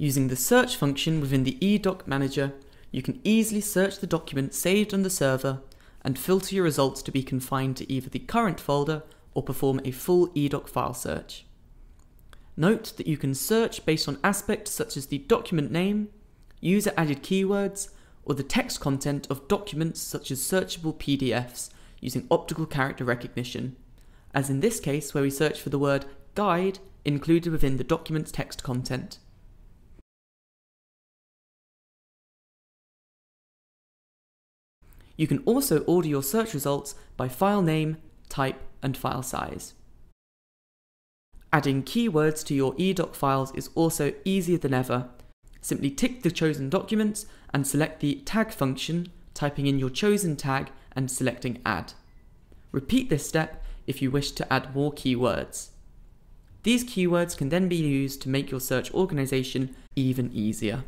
Using the search function within the eDoc manager, you can easily search the document saved on the server and filter your results to be confined to either the current folder or perform a full eDoc file search. Note that you can search based on aspects such as the document name, user-added keywords, or the text content of documents such as searchable PDFs using optical character recognition, as in this case where we search for the word guide included within the document's text content. You can also order your search results by file name, type, and file size. Adding keywords to your eDoc files is also easier than ever. Simply tick the chosen documents and select the tag function, typing in your chosen tag and selecting add. Repeat this step if you wish to add more keywords. These keywords can then be used to make your search organization even easier.